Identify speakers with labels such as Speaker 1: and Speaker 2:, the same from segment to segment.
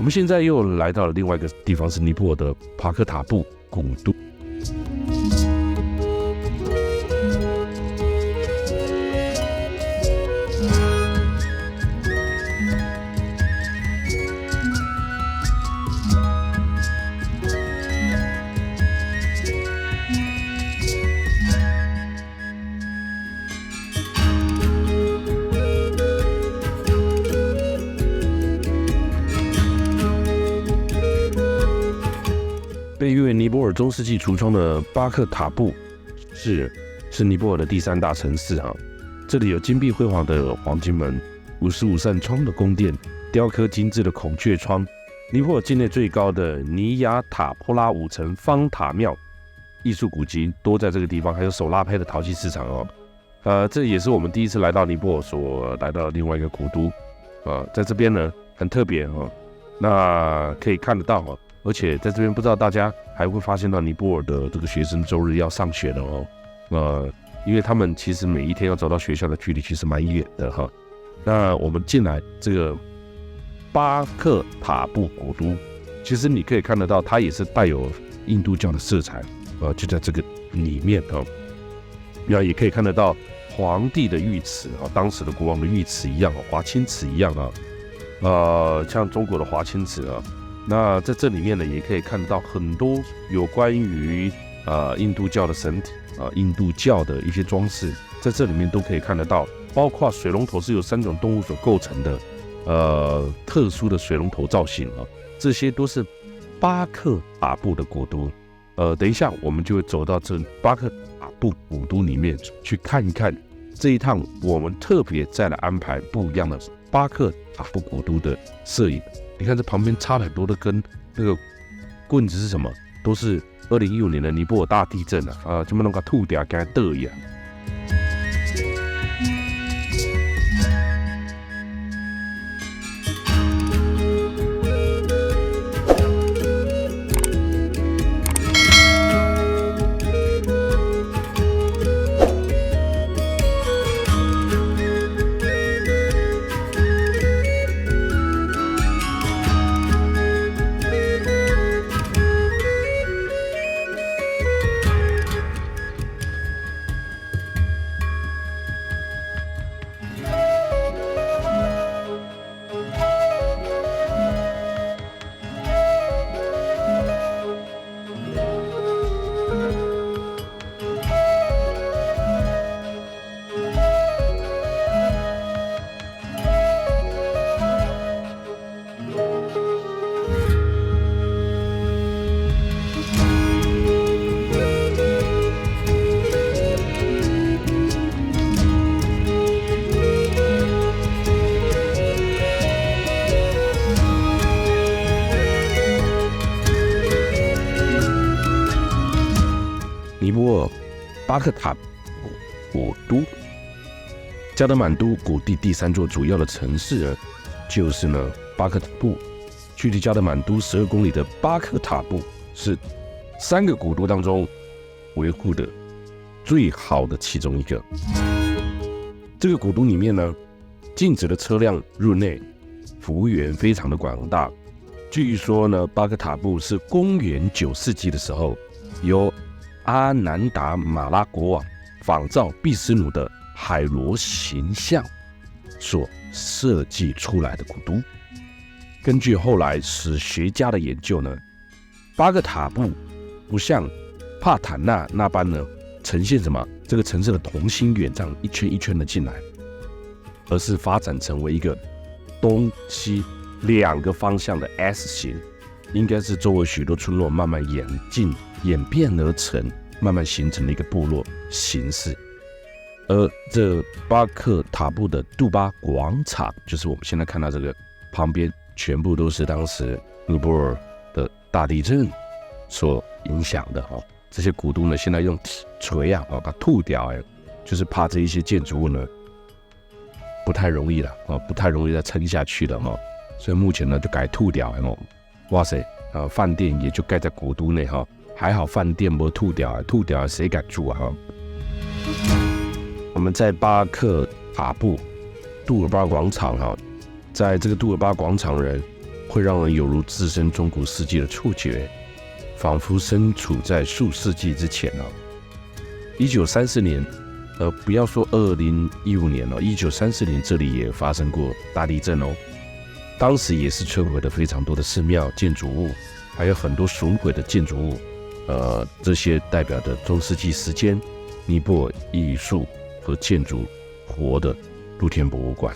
Speaker 1: 们现在又来到了另外一个地方，是尼泊尔的帕克塔布古都。被誉为尼泊尔中世纪橱窗的巴克塔布是尼泊尔的第3大城市啊。这里有金碧辉煌的黄金门、55扇窗的宫殿、雕刻精致的孔雀窗，尼泊尔境内最高的尼亚塔坡拉5层方塔庙，艺术古迹多在这个地方，还有手拉胚的陶器市场哦。这也是我们第一次来到尼泊尔所来到的另外一个古都在这边呢很特别哦。那可以看得到哦。而且在这边不知道大家还会发现到尼泊尔的这个学生周日要上学的哦，因为他们其实每一天要走到学校的距离其实蛮远的哈。那我们进来这个巴克塔布古都，其实你可以看得到它也是带有印度教的色彩就在这个里面那也可以看得到皇帝的御赐当时的国王的御赐一样华清池一样像中国的华清池那在这里面呢，也可以看到很多有关于印度教的神体印度教的一些装饰，在这里面都可以看得到，包括水龙头是由3种动物所构成的特殊的水龙头造型这些都是巴克塔布的古都。等一下我们就会走到这巴克塔布古都里面去看一看。这一趟我们特别再来安排不一样的巴克塔布古都的摄影。你看这旁边插了很多的根，那个棍子是什么？都是2015年的尼泊尔大地震就那个吐掉给它得一样。尼泊尔巴克塔古都，加德满都古地第3座主要的城市就是呢巴克塔布。距离加德满都12公里的巴克塔布是3个古都当中维护的最好的其中一个。这个古都里面呢，禁止的车辆入内，服务员非常的广大。据说呢，巴克塔布是公元9世纪的时候由阿南达马拉国王仿照毕斯努的海螺形象所设计出来的古都。根据后来史学家的研究呢，巴克塔布不像帕坦纳那般呢呈现什么这个城市的同心圆这样一圈一圈的进来，而是发展成为一个东西2个方向的 S 型，应该是周围许多村落慢慢演变而成，慢慢形成了一个部落形式。而这巴克塔布的杜巴广场，就是我们现在看到这个旁边，全部都是当时尼泊尔的大地震所影响的这些古都呢，现在用锤把它吐掉就是怕这一些建筑物呢不太容易了不太容易再撑下去了所以目前呢就改吐掉哇塞饭店也就盖在古都内还好饭店没吐掉，吐掉谁敢住我们在巴克塔布杜尔巴广场在这个杜尔巴广场人会让人有如置身中古世纪的触觉，仿佛身处在数世纪之前1930年，不要说2015年1930年这里也发生过大地震当时也是摧毁了非常多的寺庙、建筑物，还有很多损毁的建筑物。这些代表着中世纪时间尼泊尔艺术和建筑活的露天博物馆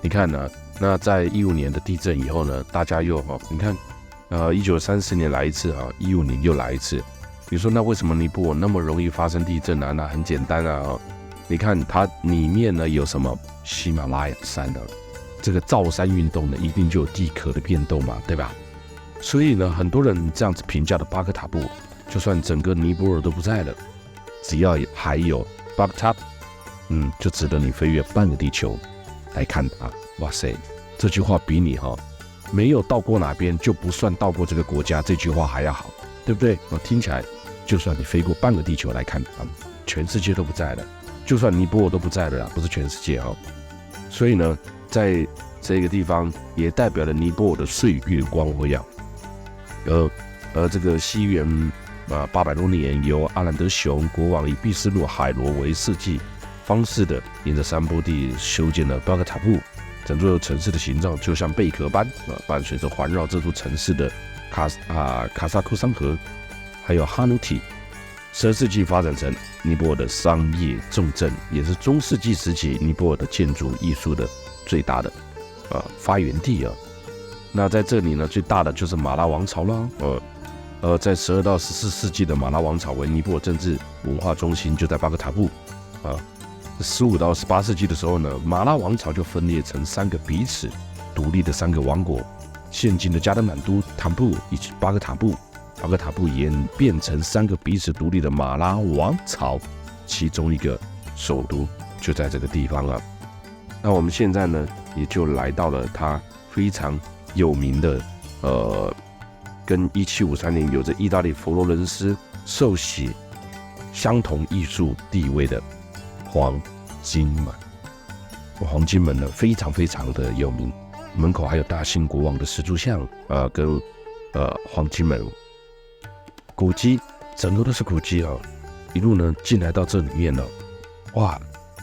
Speaker 1: 你看呢，那在15年的地震以后呢，大家又你看，1930年来一次15年又来一次。你说那为什么尼泊尔那么容易发生地震呢？那很简单你看它里面呢有什么喜马拉雅山这个造山运动呢，一定就有地壳的变动嘛，对吧？所以呢，很多人这样子评价的巴克塔布，就算整个尼泊尔都不在了，只要还有巴克塔，就值得你飞越半个地球来看它。哇塞，这句话比你没有到过哪边就不算到过这个国家这句话还要好，对不对？听起来，就算你飞过半个地球来看它，全世界都不在了，就算尼泊尔都不在了啦，不是全世界所以呢，在这个地方也代表了尼泊尔的岁月光辉这个西元800多年，由阿兰德雄国王以毕斯诺海罗为设计方式的，沿着山坡地修建了巴克塔布。整座城市的形状就像贝壳般伴随着环绕这座城市的卡萨库桑河，还有哈努提。12世纪发展成尼泊尔的商业重镇，也是中世纪时期尼泊尔的建筑艺术的最大的发源地那在这里呢，最大的就是马拉王朝啦。在12到14世纪的马拉王朝为尼泊尔政治文化中心，就在巴克塔布15到18世纪的时候呢，马拉王朝就分裂成3个彼此独立的3个王国，现今的加德满都、坦布以及巴克塔布。巴克塔布演变成3个彼此独立的马拉王朝，其中一个首都就在这个地方那我们现在呢，也就来到了它非常有名的跟1753年有着意大利佛罗伦斯受洗相同艺术地位的黄金门。黄金门呢，非常非常的有名，门口还有大兴国王的石柱像跟黄金门古迹，整个都是古迹一路呢进来到这里面哇，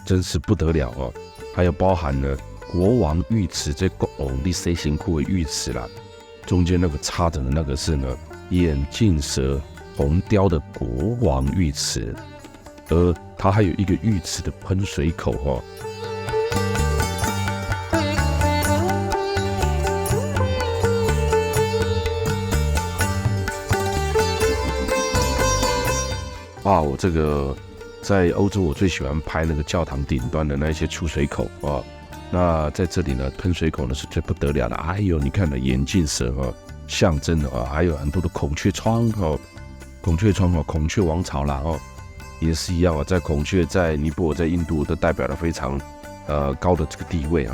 Speaker 1: 真是不得了还有包含了国王御池，这国王的 C 型库的御池啦，中间那个插着的那个是呢眼镜蛇红雕的国王浴池，而它还有一个浴池的喷水口我这个在欧洲我最喜欢拍那个教堂顶端的那些出水口那在这里呢，喷水口呢是最不得了的。还有你看的眼镜蛇象征的还有很多的孔雀窗孔雀窗孔雀王朝啦也是一样在孔雀在尼泊尔在印度都代表了非常高的这个地位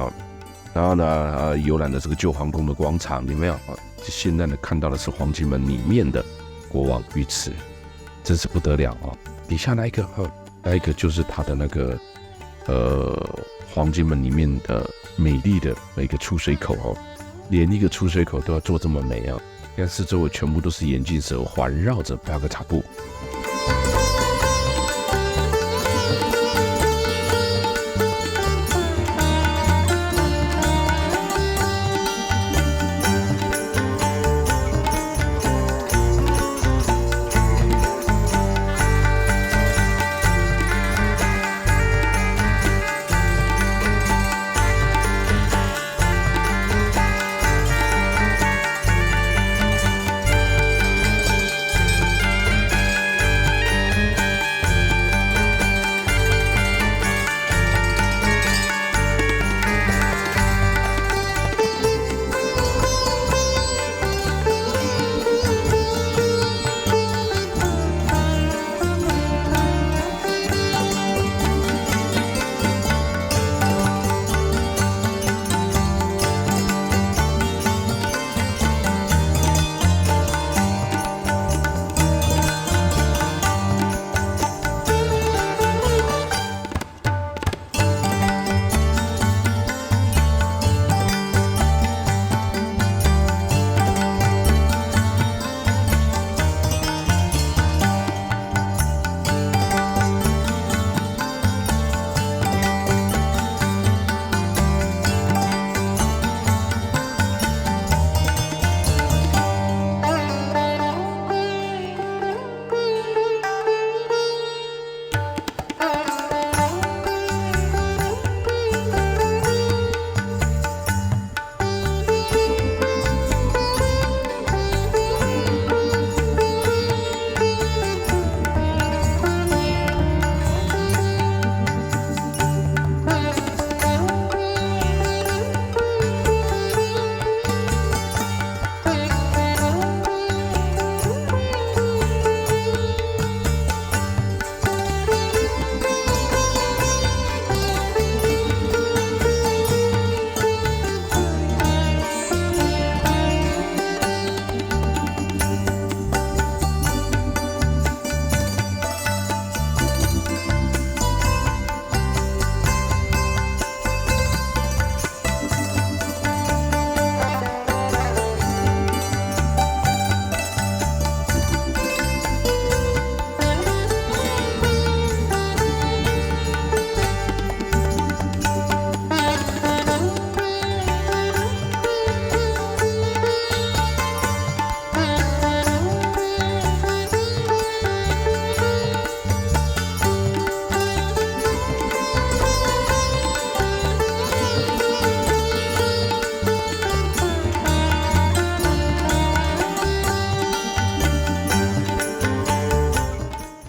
Speaker 1: 然后呢游览的这个旧皇宫的广场有没有现在呢看到的是黄金门里面的国王浴池，真是不得了底下那一个那一个就是它的那个黄金门里面的美丽的一个出水口连一个出水口都要做这么美你看四周围全部都是眼镜蛇环绕着巴克塔布。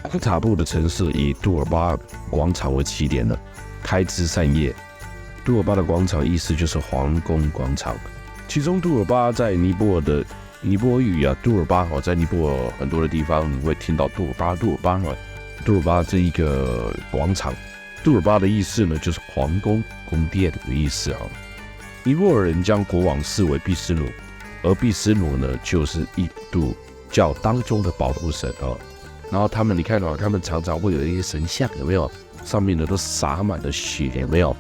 Speaker 1: 巴克塔布的城市以杜尔巴广场为起点的，开枝散叶。杜尔巴的广场意思就是皇宫广场，其中杜尔巴在尼泊尔语啊，杜尔巴在尼泊尔很多的地方你会听到杜尔巴这一个广场。杜尔巴的意思呢，就是皇宫宫殿的意思啊。尼泊尔人将国王视为毗湿奴，而毗湿奴呢，就是印度教当中的保护神啊。然后他们，你看到他们常常会有一些神像，有没有？上面呢都洒满了血，有没有？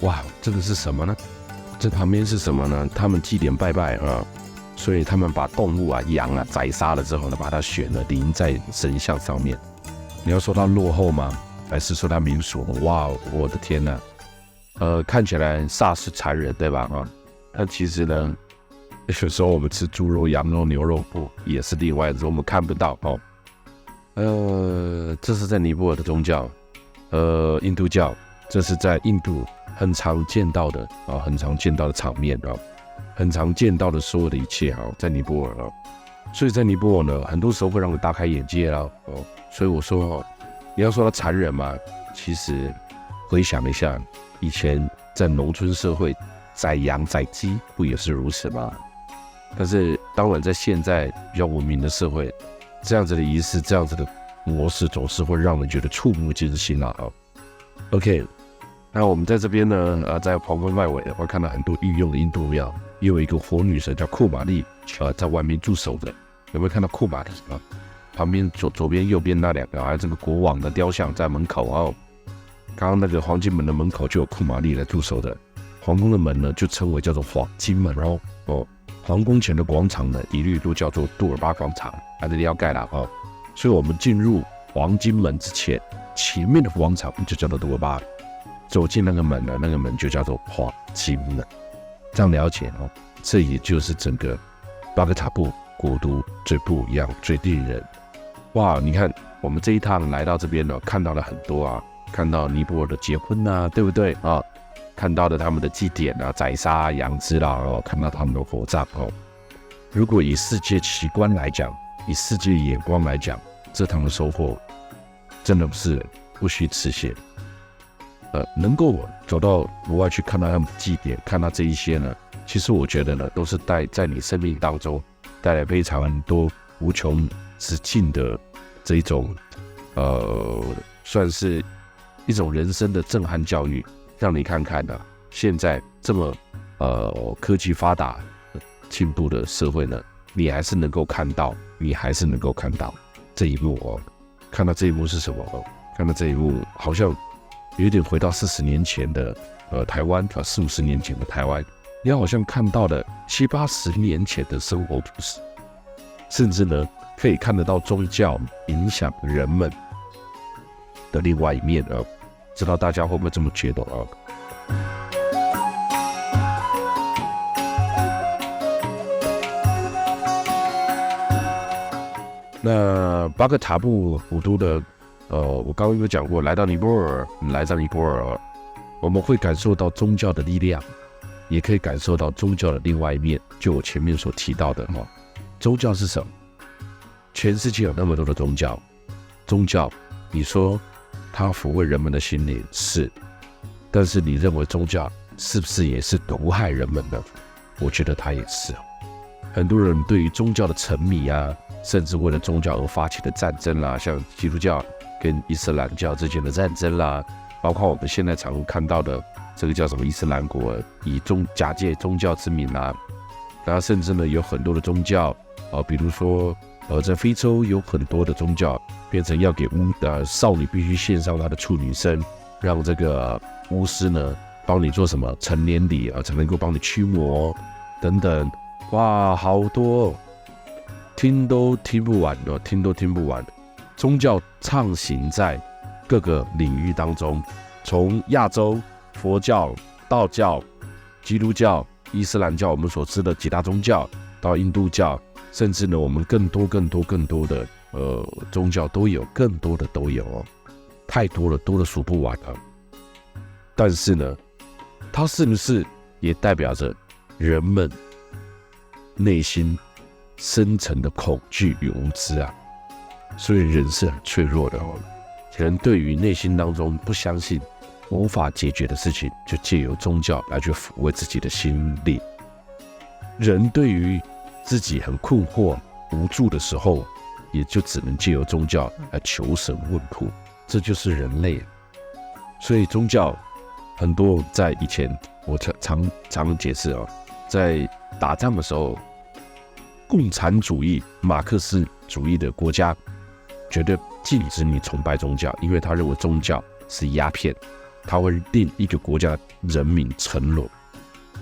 Speaker 1: 哇，这个是什么呢？这旁边是什么呢？他们祭典拜拜啊，所以他们把动物啊、羊啊宰杀了之后呢，把它血呢淋在神像上面。你要说它落后吗？还是说它民俗？哇，我的天哪！看起来煞是残忍，对吧？但其实呢，有时候我们吃猪肉、羊肉、牛肉也是另外的，我们看不到哦。这是在尼泊尔的宗教，印度教，这是在印度很常见到的啊，很常见到的场面啊，很常见到的所有的一切啊，在尼泊尔啊。所以在尼泊尔呢，很多时候会让你大开眼界啦哦。所以我说你要说它残忍嘛，其实回想一下，以前在农村社会宰羊宰鸡不也是如此吗？但是当然在现在比较文明的社会，这样子的仪式，这样子的模式总是会让人觉得触目惊心啦。OK， 那我们在这边呢，在皇宫外围会看到很多御用的印度庙，也有一个活女神叫库玛丽，在外面驻守的。有没有看到库玛丽啊？旁边左边右边那两个，还有这个国王的雕像在门口哦。刚刚那个黄金门的门口就有库玛丽来驻守的。皇宫的门呢，就称为叫做黄金门哦。皇宫前的广场呢，一律都叫做杜尔巴广场，这里要盖了哦。所以我们进入黄金门之前，前面的广场就叫做杜尔巴，走进那个门呢，那个门就叫做黄金门。这样了解哦，这也就是整个巴格塔布国都最不一样、最令人哇！你看我们这一趟来到这边呢，看到了很多啊，看到尼泊尔的结婚啊，对不对啊？看到的他们的祭典啊，宰杀、养殖啦，看到他们的火葬哦。如果以世界奇观来讲，以世界眼光来讲，这趟的收获真的是不虚此行。能够走到国外去看到他们的祭典，看到这一些呢，其实我觉得呢，都是在你生命当中带来非常多无穷之尽的这一种算是一种人生的震撼教育，让你看看呢，现在这么科技发达进步的社会呢，你还是能够看到这一幕哦。看到这一幕是什么？看到这一幕好像有点回到40年前的台湾，40-50年前的台湾，你好像看到了70-80年前的生活图式，甚至呢可以看得到宗教影响人们的另外一面啊。知道大家会不会这么觉得啊？那巴格塔布古都的我刚刚有讲过，来到尼泊尔，我们会感受到宗教的力量，也可以感受到宗教的另外一面。就我前面所提到的宗教是什么？全世界有那么多的宗教，你说它抚慰人们的心灵是，但是你认为宗教是不是也是毒害人们呢？我觉得它也是。很多人对于宗教的沉迷啊，甚至为了宗教而发起的战争啦，像基督教跟伊斯兰教之间的战争啦，包括我们现在常看到的这个叫什么伊斯兰国，以假借宗教之名啊，然后甚至呢有很多的宗教比如说在非洲有很多的宗教变成要给少女必须献上她的处女身，让这个巫师呢帮你做什么成年礼才能够帮你驱魔等等，哇，好多听都听不完。宗教畅行在各个领域当中，从亚洲佛教、道教、基督教、伊斯兰教，我们所知的几大宗教，到印度教，甚至呢我们更多的宗教都有，更多的都有太多了，多的数不完了。但是呢，它是不是也代表着人们内心深层的恐惧与无知啊？所以人是很脆弱的人对于内心当中不相信、无法解决的事情，就借由宗教来去抚慰自己的心灵。人对于自己很困惑、无助的时候，也就只能借由宗教来求神问卜，这就是人类。所以宗教很多在以前，我常解释在打仗的时候，共产主义、马克思主义的国家绝对禁止你崇拜宗教，因为他认为宗教是鸦片，他会令一个国家的人民沉沦，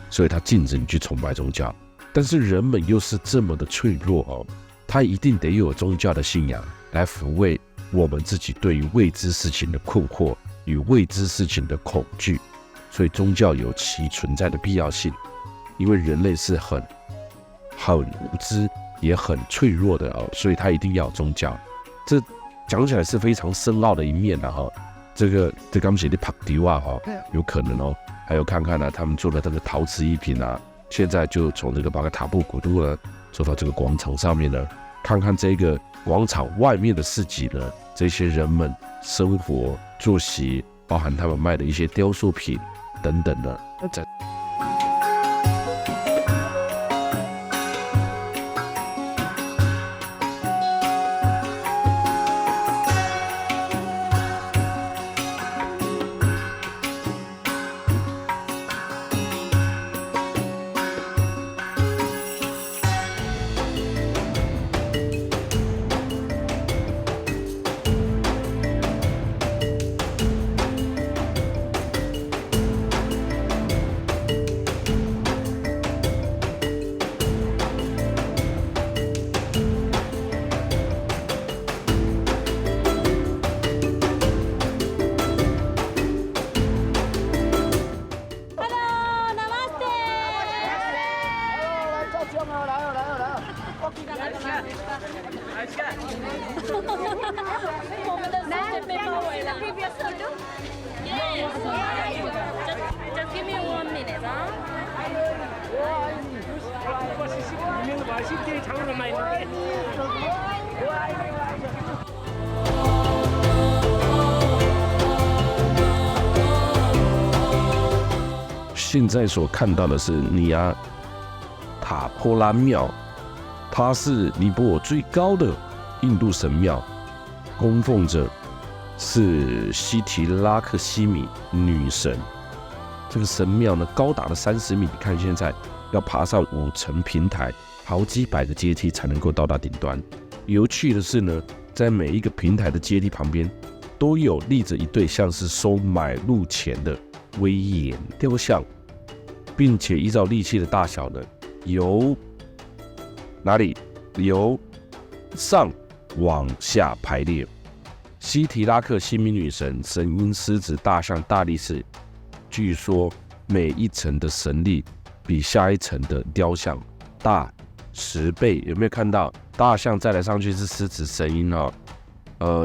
Speaker 1: 所以他禁止你去崇拜宗教。但是人们又是这么的脆弱他一定得有宗教的信仰来抚慰我们自己对于未知事情的困惑与未知事情的恐惧，所以宗教有其存在的必要性，因为人类是很无知也很脆弱的所以他一定要有宗教。这讲起来是非常深奥的一面这刚写的帕迪瓦有可能还有看看他们做的这个陶瓷艺品现在就从这个巴格塔布古都呢走到这个广场上面呢，看看这个广场外面的市集呢，这些人们生活作息，包含他们卖的一些雕塑品等等的。
Speaker 2: 我们的世界被包围了。Yes. Just give me 1 minute, huh?
Speaker 3: 맛있게 장으로 많이 먹게.
Speaker 1: 现在所看到的是尼亚塔波拉庙，它是尼泊尔最高的印度神庙，供奉着是西提拉克西米女神。这个神庙呢，高达了30米，你看现在要爬上5层平台，好几百个阶梯才能够到达顶端。有趣的是呢，在每一个平台的阶梯旁边，都有立着一对像是收买路钱的威严雕像，并且依照利器的大小呢，由哪里由上往下排列。西提拉克西米女神、神鹰、狮子、大象、大力士，据说每一层的神力比下一层的雕像大10倍。有没有看到？大象再来上去是狮子、神鹰啊？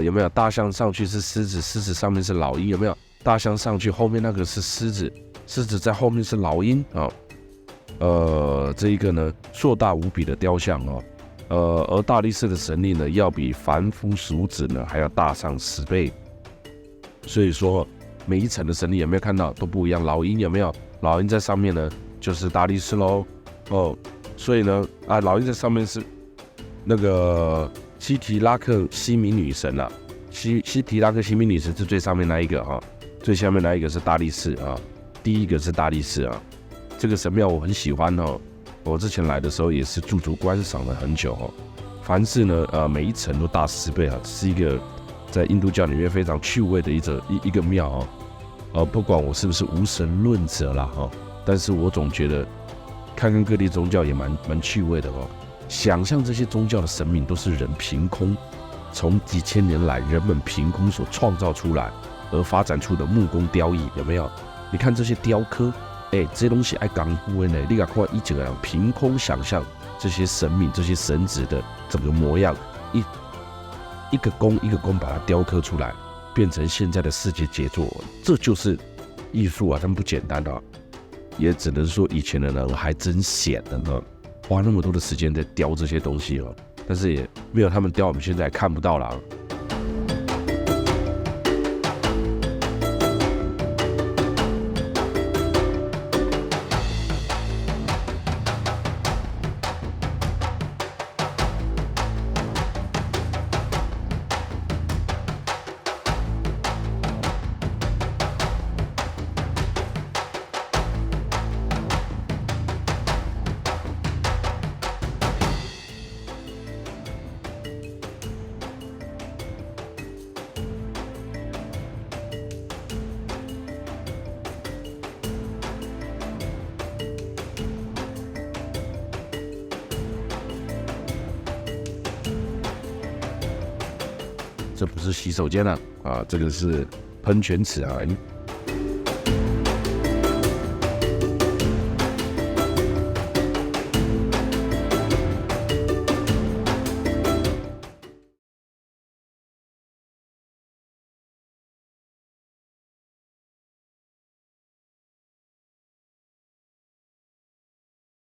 Speaker 1: 有没有？大象上去是狮子，狮子上面是老鹰，有没有？大象上去后面那个是狮子，狮子在后面是老鹰啊。这一个呢，硕大无比的雕像哦。而大力士的神力呢，要比凡夫俗子呢还要大上10倍。所以说，每一层的神力有没有看到都不一样？老鹰有没有？老鹰在上面呢，就是大力士喽。所以呢，老鹰在上面是那个西提拉克西米女神啊。西提拉克西米女神是最上面那一个哈，最下面那一个是大力士啊。第一个是大力士啊。这个神庙我很喜欢哦。我之前来的时候也是驻足观赏了很久哦。凡是呢，每一层都大10倍啊，是一个在印度教里面非常趣味的一个庙哦。不管我是不是无神论者啦哈，但是我总觉得看看各地宗教也蛮趣味的哦。想象这些宗教的神明都是人凭空从几千年来人们凭空所创造出来而发展出的木工雕艺，有没有？你看这些雕刻。这些东西爱功夫的呢，你看以前的人凭空想象这些神明、这些神祇的整个模样，一个工一个工把它雕刻出来，变成现在的世界杰作，这就是艺术啊，真不简单啊！也只能说以前的人还真闲的呢，花那么多的时间在雕这些东西哦，但是也没有他们雕，我们现在也看不到了。这不是洗手间啊，这个是喷泉池啊。